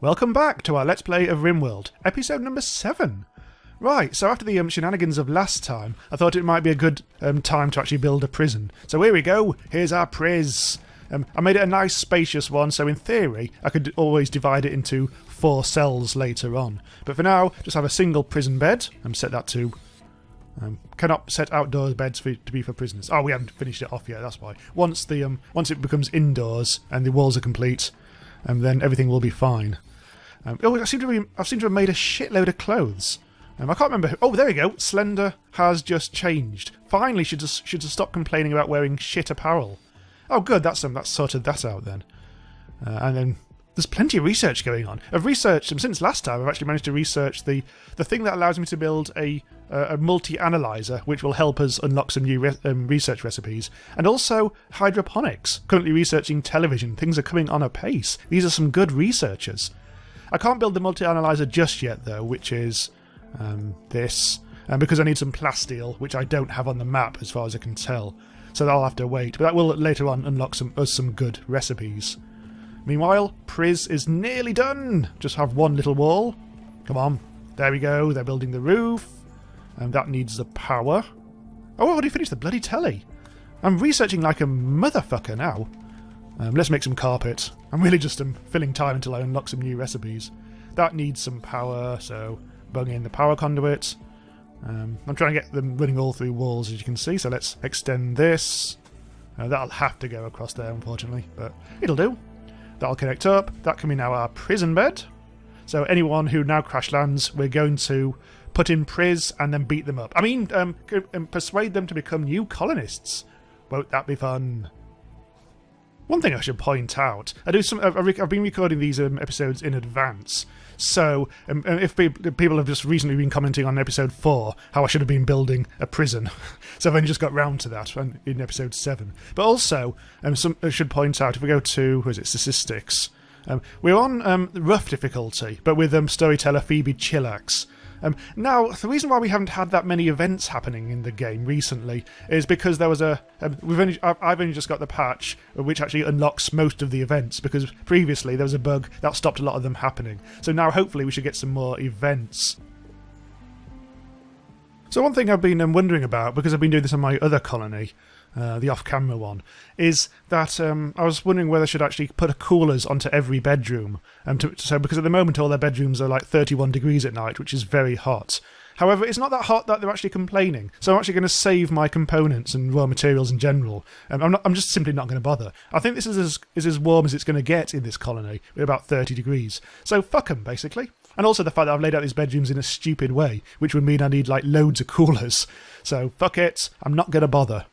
Welcome back to our Let's Play of RimWorld, episode number 7. Right, so after the shenanigans of last time, I thought it might be a good time to actually build a prison. So here we go, here's our priz. I made it a nice spacious one, so in theory I could always divide it into 4 cells later on. But for now, just have a single prison bed, and set that to... cannot set outdoors beds to be for prisoners. Oh, we haven't finished it off yet, that's why. Once it becomes indoors and the walls are complete, then everything will be fine. I seem to have made a shitload of clothes. I can't remember. Oh, there we go. Slender has just changed. Finally, should have stopped complaining about wearing shit apparel. Oh, good. That's sorted that out then. And then there's plenty of research going on. I've researched since last time. I've actually managed to research the thing that allows me to build a multi-analyzer, which will help us unlock some new research recipes, and also hydroponics. Currently researching television. Things are coming on apace. These are some good researchers. I can't build the multi-analyzer just yet though, which is this, because I need some plasteel, which I don't have on the map as far as I can tell. So I'll have to wait, but that will later on unlock some good recipes. Meanwhile, Priz is nearly done. Just have one little wall. Come on. There we go. They're building the roof. And that needs the power. Oh, I've already finished the bloody telly. I'm researching like a motherfucker now. Let's make some carpet. I'm really just filling time until I unlock some new recipes. That needs some power, so bung in the power conduit. I'm trying to get them running all through walls, as you can see, so let's extend this. That'll have to go across there, unfortunately, but it'll do. That'll connect up. That can be now our prison bed. So anyone who now crash lands, we're going to put in Priz and then beat them up. I mean, persuade them to become new colonists. Won't that be fun? One thing I should point out, I've been recording these episodes in advance, so if people have just recently been commenting on episode 4 how I should have been building a prison, so I've only just got round to that in episode 7. But also, I should point out, if we go to, statistics, we're on rough difficulty, but with storyteller Phoebe Chillax. Now, the reason why we haven't had that many events happening in the game recently is because there was I've only just got the patch which actually unlocks most of the events, because previously there was a bug that stopped a lot of them happening. So now hopefully we should get some more events. So one thing I've been wondering about, because I've been doing this on my other colony, the off-camera one, is that I was wondering whether I should actually put coolers onto every bedroom. Because at the moment all their bedrooms are like 31 degrees at night, which is very hot. However, it's not that hot that they're actually complaining, so I'm actually going to save my components and raw materials in general. I'm just simply not going to bother. I think this is as warm as it's going to get in this colony, with about 30 degrees. So fuck them, basically. And also the fact that I've laid out these bedrooms in a stupid way, which would mean I need like loads of coolers. So fuck it, I'm not going to bother.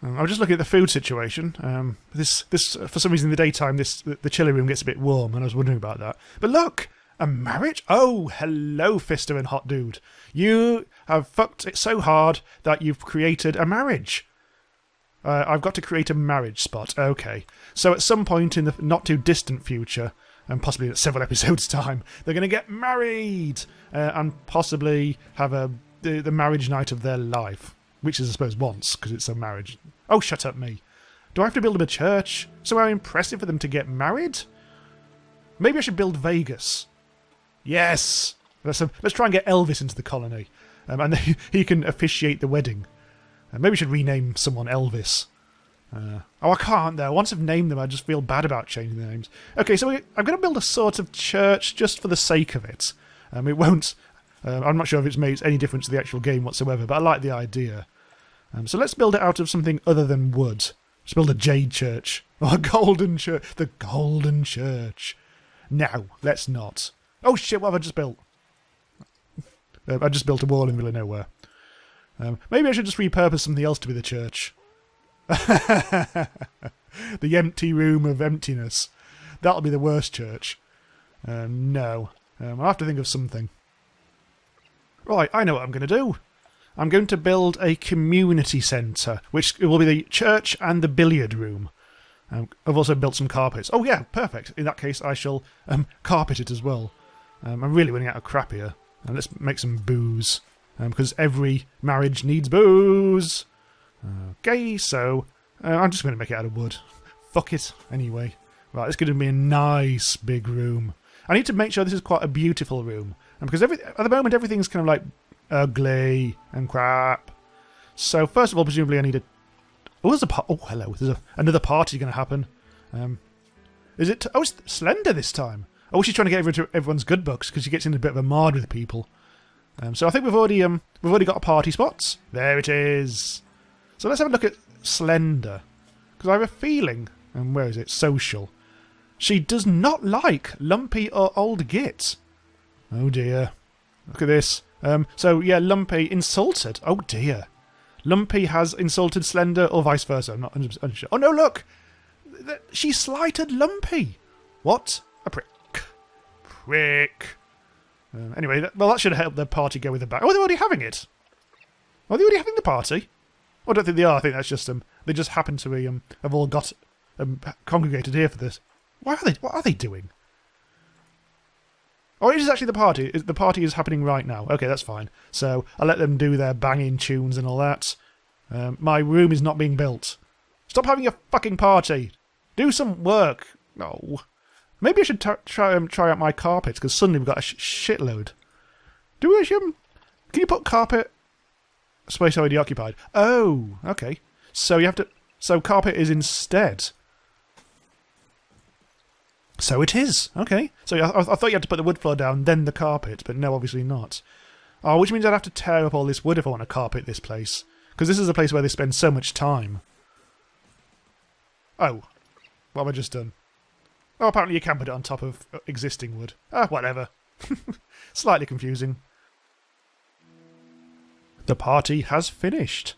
I was just looking at the food situation. This for some reason in the daytime the chiller room gets a bit warm, and I was wondering about that. But look, a marriage? Oh, hello, Fister and Hot Dude. You have fucked it so hard that you've created a marriage. I've got to create a marriage spot. Okay, so at some point in the not too distant future, and possibly at several episodes' time, they're going to get married and possibly have the marriage night of their life. Which is, I suppose, once, because it's a marriage. Oh, shut up, me. Do I have to build them a church? So how impressive for them to get married? Maybe I should build Vegas. Yes! Let's try and get Elvis into the colony. And he can officiate the wedding. Maybe we should rename someone Elvis. Oh, I can't, though. Once I've named them, I just feel bad about changing the names. Okay, so I'm going to build a sort of church just for the sake of it. It won't... I'm not sure if it makes any difference to the actual game whatsoever, but I like the idea. So let's build it out of something other than wood. Let's build a jade church. Or a golden church. The golden church. No, let's not. Oh shit, what have I just built? I just built a wall in the middle of nowhere. Maybe I should just repurpose something else to be the church. The empty room of emptiness. That'll be the worst church. No. I'll have to think of something. Right, I know what I'm going to do. I'm going to build a community centre, which will be the church and the billiard room. I've also built some carpets. Oh yeah, perfect. In that case, I shall carpet it as well. I'm really running out of crap here. Let's make some booze, because every marriage needs booze. Okay, so I'm just going to make it out of wood. Fuck it, anyway. Right, it's going to be a nice big room. I need to make sure this is quite a beautiful room. And because at the moment everything's kind of like ugly and crap. So first of all, presumably I need a... Oh, there's a... Oh, hello. There's another party going to happen. Is it... Oh, it's Slender this time. Oh, she's trying to get into everyone's good books because she gets in a bit of a mard with people. So I think we've already got a party spots. There it is. So let's have a look at Slender. Because I have a feeling... And where is it? Social. She does not like Lumpy or Old Git. Oh dear. Look at this. So yeah, Lumpy insulted. Oh dear. Lumpy has insulted Slender or vice versa. I'm not 100% sure. Oh no, look! She slighted Lumpy. What? A prick. Prick. Anyway, that should help their party go with the back. Oh, they're already having it. Are they already having the party? Oh, I don't think they are. I think that's just they just happen to be have all got congregated here for this. What are they doing? Oh, it is actually the party. The party is happening right now. Okay, that's fine. So I'll let them do their banging tunes and all that. My room is not being built. Stop having a fucking party. Do some work. No. Maybe I should try out my carpet, because suddenly we've got a shitload. Do we actually... Can you put carpet... Space already occupied. Oh, okay. So you have to... So carpet is instead. So it is. Okay. So I thought you had to put the wood floor down, then the carpet, but no, obviously not. Oh, which means I'd have to tear up all this wood if I want to carpet this place. Because this is a place where they spend so much time. Oh. What have I just done? Oh, apparently you can put it on top of existing wood. Ah, whatever. Slightly confusing. The party has finished.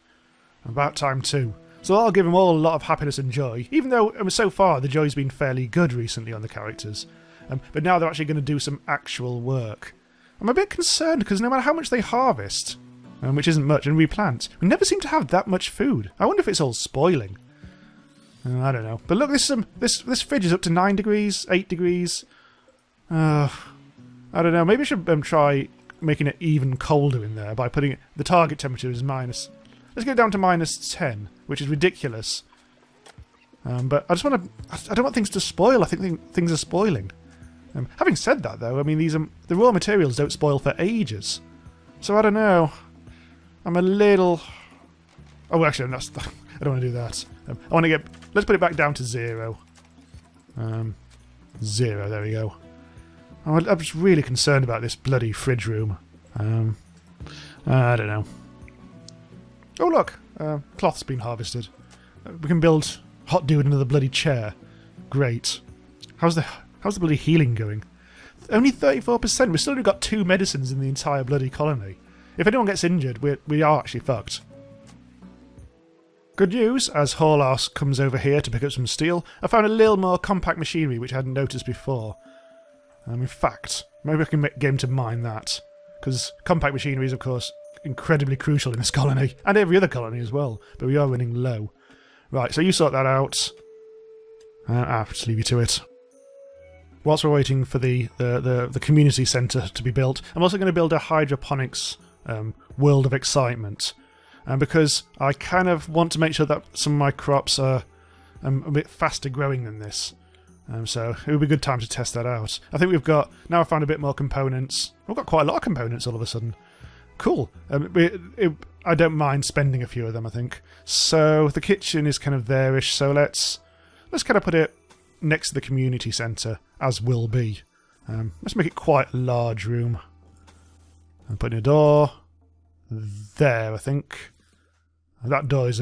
About time too. So I'll give them all a lot of happiness and joy, even though so far the joy's been fairly good recently on the characters. But now they're actually going to do some actual work. I'm a bit concerned because no matter how much they harvest, which isn't much, and replant, we never seem to have that much food. I wonder if it's all spoiling. I don't know. But look, this fridge is up to 9 degrees, 8 degrees. I don't know. Maybe I should try making it even colder in there by putting it... The target temperature is minus... Let's get it down to minus 10, which is ridiculous. But I just want to... I don't want things to spoil. I think things are spoiling. Having said that, though, I mean, the raw materials don't spoil for ages. So I don't know. I'm a little... Oh, actually, I don't want to do that. I want to get... Let's put it back down to 0. 0, there we go. I'm just really concerned about this bloody fridge room. I don't know. Oh, look! Cloth's been harvested. We can build Hot Dude another bloody chair. Great. How's the bloody healing going? Only 34%. We've still only got 2 medicines in the entire bloody colony. If anyone gets injured, we are actually fucked. Good news, as Horlass comes over here to pick up some steel, I found a little more compact machinery which I hadn't noticed before. In fact, maybe I can get him to mine that. Because compact machinery is, of course, incredibly crucial in this colony, and every other colony as well, but we are running low. Right, so you sort that out. I'll just leave you to it. Whilst we're waiting for the community centre to be built, I'm also going to build a hydroponics world of excitement. Because I kind of want to make sure that some of my crops are a bit faster growing than this. So it would be a good time to test that out. I think we've got... Now I've found a bit more components. We've got quite a lot of components all of a sudden. Cool. I don't mind spending a few of them, I think. So the kitchen is kind of there-ish, so let's kind of put it next to the community centre, as will be. Let's make it quite a large room. I'm putting a door there, I think. That door is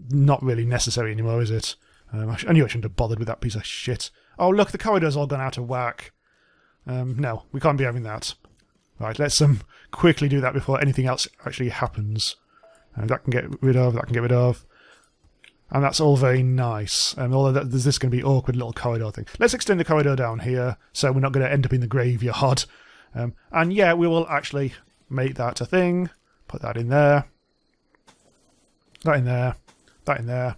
not really necessary anymore, is it? I knew I shouldn't have bothered with that piece of shit. Oh, look, the corridor's all gone out of whack. No, we can't be having that. Right, let's quickly do that before anything else actually happens. That can get rid of, that can get rid of. And that's all very nice. Although there's this going to be awkward little corridor thing. Let's extend the corridor down here, so we're not going to end up in the graveyard. And yeah, we will actually make that a thing. Put that in there. That in there. That in there.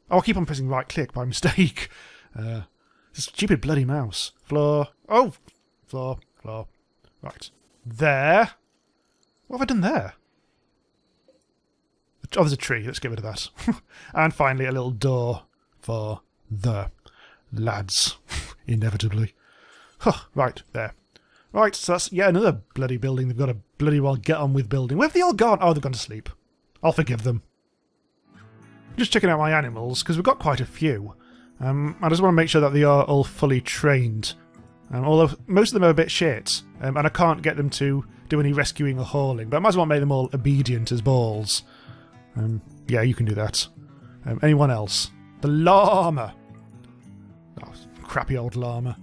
Oh, I keep on pressing right click by mistake. This stupid bloody mouse. Floor. Oh! Floor. Floor. Right. There. What have I done there? Oh, there's a tree. Let's get rid of that. And finally, a little door for the Lads. Inevitably. Huh, right, there. Right, so that's yet another bloody building they've got to bloody well get on with building. Where have they all gone? Oh, they've gone to sleep. I'll forgive them. Just checking out my animals, because we've got quite a few. I just want to make sure that they are all fully trained. Although most of them are a bit shit, and I can't get them to do any rescuing or hauling, but I might as well make them all obedient as balls. Yeah, you can do that. Anyone else? The llama! Oh, crappy old llama.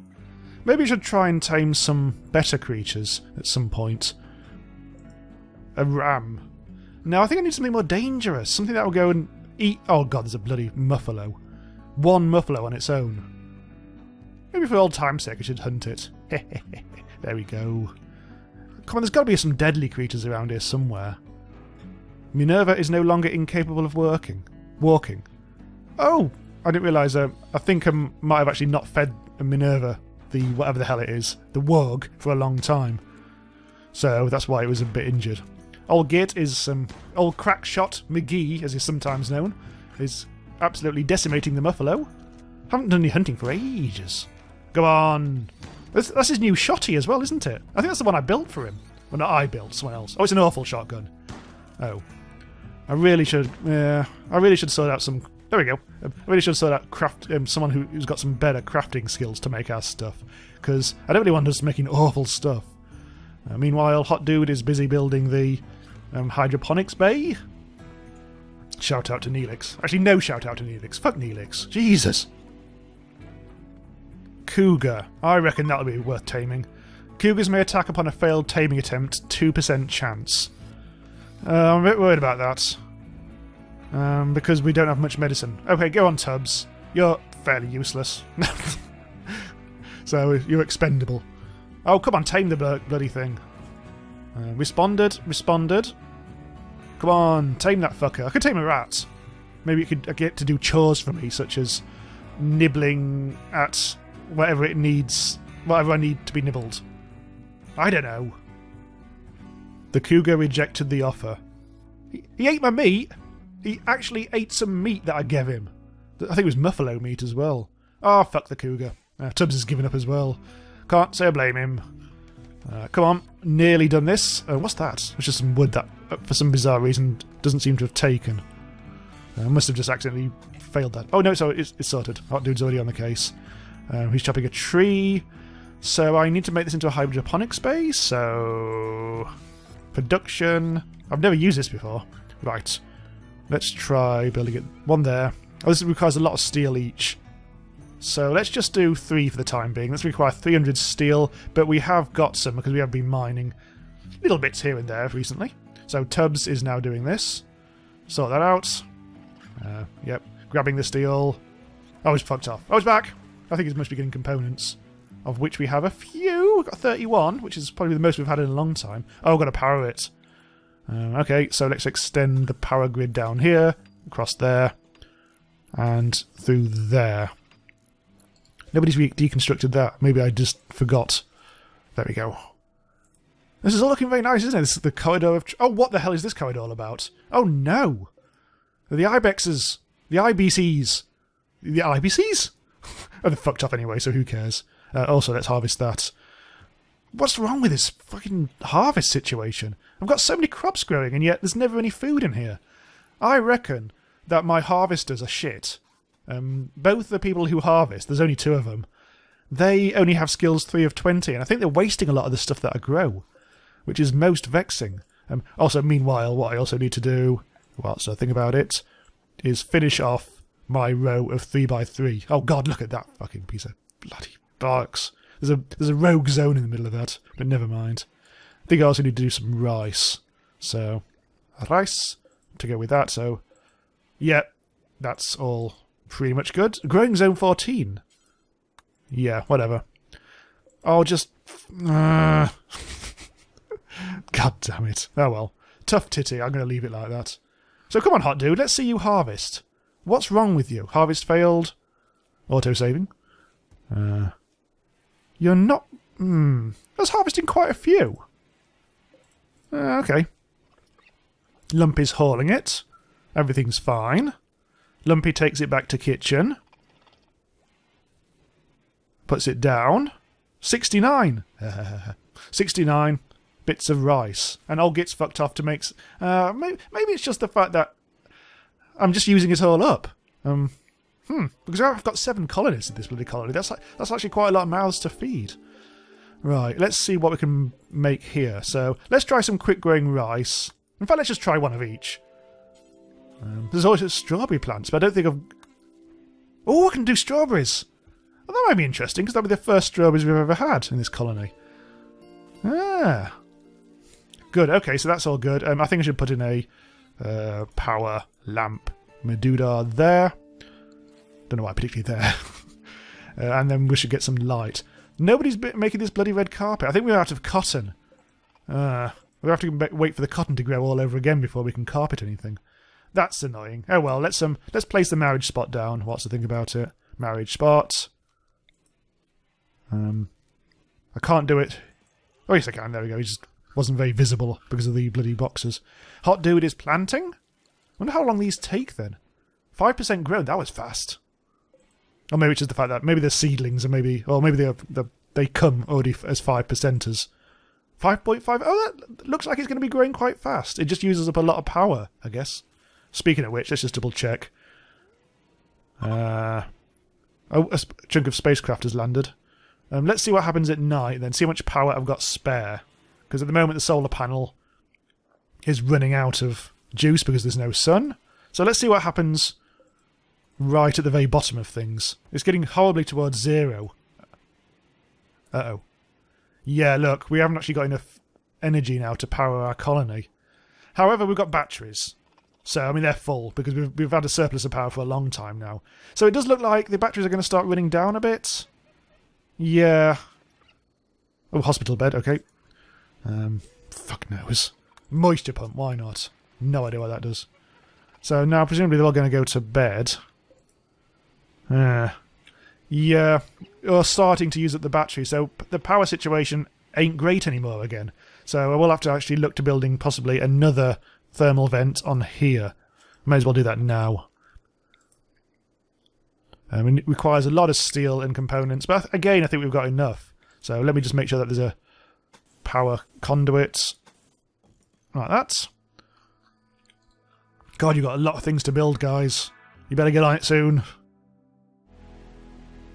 Maybe I should try and tame some better creatures at some point. A ram. No, I think I need something more dangerous. Something that will go and eat... Oh god, there's a bloody muffalo. One muffalo on its own. Maybe for old time's sake I should hunt it. There we go. Come on, there's got to be some deadly creatures around here somewhere. Minerva is no longer incapable of walking. Oh! I didn't realise, I think I might have actually not fed Minerva, the whatever the hell it is, the warg, for a long time. So that's why it was a bit injured. Old Git is, old Crackshot McGee, as he's sometimes known, is absolutely decimating the muffalo. Haven't done any hunting for ages. Go on! That's his new shotty as well, isn't it? I think that's the one I built for him. Well, not I built, someone else. Oh, it's an awful shotgun. Oh. I really should sort out some... There we go. I really should sort out someone who's got some better crafting skills to make our stuff. Because I don't really want us making awful stuff. Meanwhile, Hot Dude is busy building the hydroponics bay. Shout out to Neelix. Actually, no shout out to Neelix. Fuck Neelix. Jesus. Cougar. I reckon that'll be worth taming. Cougars may attack upon a failed taming attempt. 2% chance. I'm a bit worried about that. Because we don't have much medicine. Okay, go on, Tubbs. You're fairly useless. So, you're expendable. Oh, come on, tame the bloody thing. Responded. Come on, tame that fucker. I could tame a rat. Maybe it could get to do chores for me, such as nibbling at whatever it needs, whatever I need to be nibbled. I don't know. The cougar rejected the offer. He ate my meat. He actually ate some meat that I gave him. I think it was muffalo meat as well. Oh, fuck the cougar. Tubbs has given up as well. Can't say I blame him. Come on, nearly done this. What's that? It's just some wood that, for some bizarre reason, doesn't seem to have taken. I must have just accidentally failed that. Oh no, so it's sorted. Hot Dude's already on the case. He's chopping a tree. So I need to make this into a hydroponic space. So... Production. I've never used this before. Right. Let's try building it. One there. Oh, this requires a lot of steel each. So let's just do 3 for the time being. Let's require 300 steel, but we have got some because we have been mining little bits here and there recently. So Tubbs is now doing this. Sort that out. Yep. Grabbing the steel. Oh, he's fucked off. Oh, he's back. I think he must be getting components, of which we have a few. We've got 31, which is probably the most we've had in a long time. Oh, I've got to power it. Okay, so let's extend the power grid down here, across there, and through there. Nobody's deconstructed that. Maybe I just forgot. There we go. This is all looking very nice, isn't it? This is the corridor of... Oh, what the hell is this corridor all about? Oh, no! The Ibexes. The IBCs. The IBCs? Oh, they're fucked up anyway, so who cares? Also, let's harvest that. What's wrong with this fucking harvest situation? I've got so many crops growing, and yet there's never any food in here. I reckon that my harvesters are shit. Both the people who harvest, there's only 2 of them, they only have skills 3 of 20, and I think they're wasting a lot of the stuff that I grow, which is most vexing. Also, meanwhile, what I also need to do, whilst I think about it, is finish off my row of 3x3. Oh god, look at that fucking piece of bloody bollocks. There's a rogue zone in the middle of that, but never mind. I think I also need to do some rice. So, rice to go with that, so... Yep, that's all pretty much good. Growing zone 14. Yeah, whatever. Oh, just... God damn it. Oh well. Tough titty, I'm going to leave it like that. So come on, Hot Dude, let's see you harvest. What's wrong with you? Harvest failed. Auto-saving. You're not... I was harvesting quite a few. Okay. Lumpy's hauling it. Everything's fine. Lumpy takes it back to kitchen. puts it down. 69. 69 bits of rice. And Old Git's fucked off to make... maybe it's just the fact that I'm just using it all up. Because I've got 7 colonists in this bloody colony. That's actually quite a lot of mouths to feed. Right, let's see what we can make here. So, let's try some quick-growing rice. In fact, let's just try one of each. There's always strawberry plants, but I don't think I've... Oh, I can do strawberries! Well, that might be interesting, because that'll be the first strawberries we've ever had in this colony. Ah. Good, okay, so that's all good. I think I should put in a power lamp Medusa there. Don't know why particularly there. And then we should get some light. Nobody's making this bloody red carpet. I think we're out of cotton. We'll have to wait for the cotton to grow all over again before we can carpet anything. That's annoying. Oh well, let's place the marriage spot down. What's the thing about it? Marriage spot. I can't do it. Oh yes I can, there we go. He just wasn't very visible because of the bloody boxes. Hot dude is planting? Wonder how long these take then. 5% grown, that was fast. Or maybe it's just the fact that maybe they're seedlings, or maybe they come already as 5%ers. 5.5. Oh, that looks like it's going to be growing quite fast. It just uses up a lot of power, I guess. Speaking of which, let's just double check. Oh, a chunk of spacecraft has landed. Let's see what happens at night, then see how much power I've got spare. Because at the moment the solar panel is running out of juice because there's no sun. So let's see what happens right at the very bottom of things. It's getting horribly towards 0. Uh-oh. Yeah, look, we haven't actually got enough energy now to power our colony. However, we've got batteries. So, I mean, they're full, because we've had a surplus of power for a long time now. So it does look like the batteries are going to start running down a bit. Yeah. Oh, hospital bed, okay. Fuck knows. Moisture pump, why not? No idea what that does. So now, presumably they're all going to go to bed. Yeah, you're starting to use up the battery, so the power situation ain't great anymore again. So I will have to actually look to building possibly another thermal vent on here. May as well do that now. It requires a lot of steel and components, but again I think we've got enough. So let me just make sure that there's a power conduit. Like that. God, you've got a lot of things to build, guys. You better get on it soon.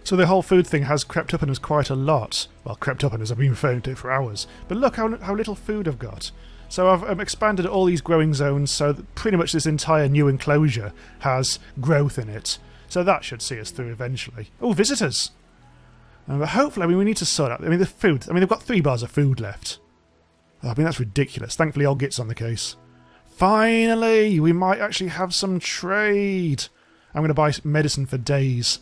So the whole food thing has crept up on us quite a lot. Well, crept up on us, I've been referring to it for hours. But look how little food I've got. So I've expanded all these growing zones so that pretty much this entire new enclosure has growth in it. So that should see us through eventually. Oh, visitors! But hopefully, I mean, we need to sort out... I mean, the food... I mean, they've got 3 bars of food left. Oh, I mean, that's ridiculous. Thankfully, Old Git's on the case. Finally! We might actually have some trade! I'm going to buy medicine for days.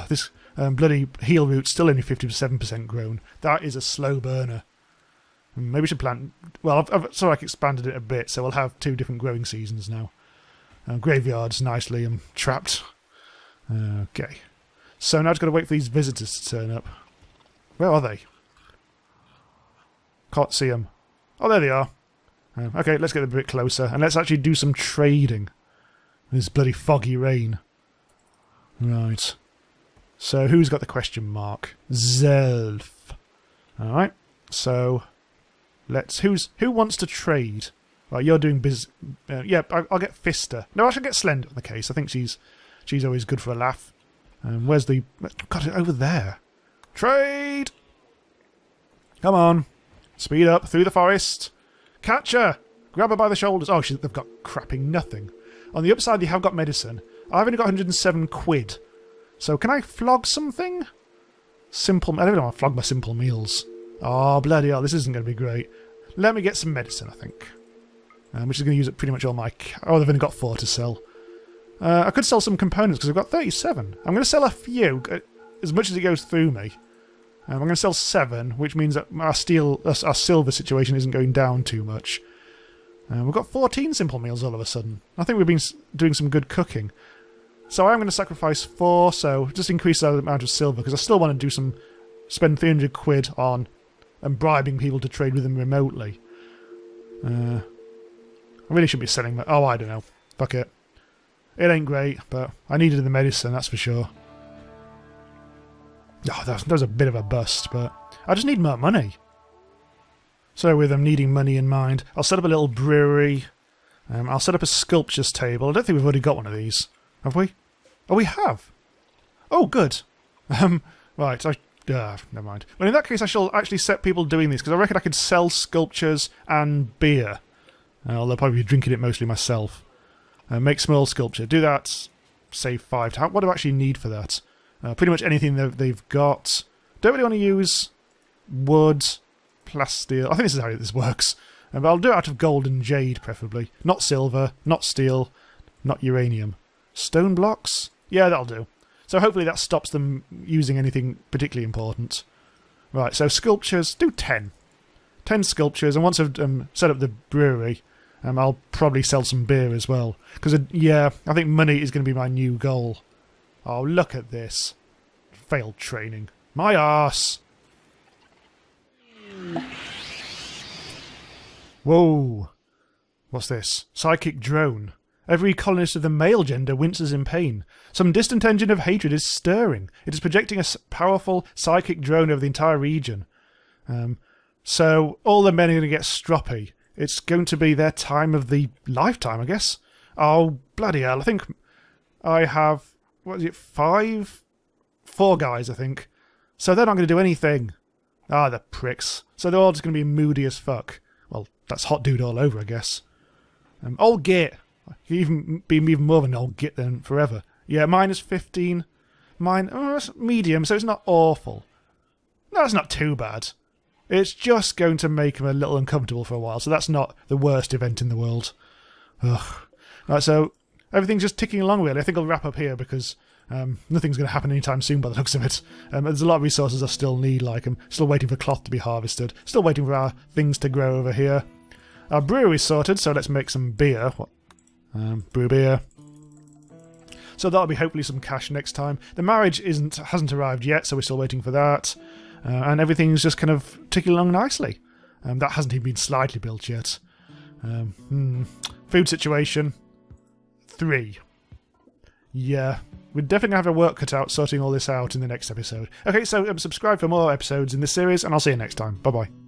This bloody heel root's still only 57% grown. That is a slow burner. Maybe we should plant... Well, I've sort of like expanded it a bit, so we'll have 2 different growing seasons now. Graveyard's nicely trapped. Okay. So now I've just got to wait for these visitors to turn up. Where are they? Can't see them. Oh, there they are. Okay, let's get a bit closer, and let's actually do some trading. This bloody foggy rain. Right. So, who's got the question mark? Zelf. Alright, so... Who wants to trade? Right, you're doing yeah, I'll get Fister. No, I should get Slender on the case. I think she's always good for a laugh. Where's the... Got it over there. Trade! Come on. Speed up through the forest. Catch her! Grab her by the shoulders. Oh, they've got crapping nothing. On the upside, they have got medicine. I've only got 107 quid. So can I flog something? Simple... I don't want to flog my simple meals. Oh, bloody hell, this isn't going to be great. Let me get some medicine, I think. Which is going to use up pretty much all my... Oh, they've only got 4 to sell. I could sell some components because I've got 37. I'm going to sell a few, as much as it goes through me. I'm going to sell 7, which means that our silver situation isn't going down too much. We've got 14 simple meals all of a sudden. I think we've been doing some good cooking. So I'm going to sacrifice 4, so just increase the amount of silver, because I still want to do spend 300 quid on bribing people to trade with them remotely. I really should be selling that. Oh, I don't know. Fuck it. It ain't great, but I needed the medicine, that's for sure. Oh, that was a bit of a bust, but I just need more money. So with needing money in mind, I'll set up a little brewery. I'll set up a sculptures table. I don't think we've already got one of these. Have we? Oh, we have. Oh, good. Right, never mind. Well, in that case, I shall actually set people doing this, because I reckon I could sell sculptures and beer. Although I'll probably be drinking it mostly myself. Make small sculpture. Do that. Save 5. What do I actually need for that? Pretty much anything that they've got. Don't really want to use wood, plasteel. I think this is how this works. But I'll do it out of gold and jade, preferably. Not silver, not steel, not uranium. Stone blocks? Yeah, that'll do. So hopefully that stops them using anything particularly important. Right, so sculptures, do 10. 10 sculptures, and once I've set up the brewery, I'll probably sell some beer as well. Because, yeah, I think money is going to be my new goal. Oh, look at this. Failed training. My arse! Whoa. What's this? Psychic drone. Every colonist of the male gender winces in pain. Some distant engine of hatred is stirring. It is projecting a powerful psychic drone over the entire region. So all the men are going to get stroppy. It's going to be their time of the lifetime, I guess. Oh, bloody hell. I think I have, what is it, 4 guys, I think. So they're not going to do anything. Ah, the pricks. So they're all just going to be moody as fuck. Well, that's hot dude all over, I guess. Old Git. Even be even more of an old Git than forever. Yeah, minus 15. That's medium, so it's not awful. No, that's not too bad. It's just going to make him a little uncomfortable for a while, so that's not the worst event in the world. Ugh. Right, so everything's just ticking along, really. I think I'll wrap up here because nothing's going to happen anytime soon by the looks of it. There's a lot of resources I still need, like I'm still waiting for cloth to be harvested, still waiting for our things to grow over here. Our brewery's sorted, so let's make some beer. Brew beer. So that'll be hopefully some cash next time. The marriage hasn't arrived yet, so we're still waiting for that. And everything's just kind of ticking along nicely. That hasn't even been slightly built yet. Food situation. 3. Yeah, we're definitely going to have a work cut out sorting all this out in the next episode. Okay, so subscribe for more episodes in this series, and I'll see you next time. Bye-bye.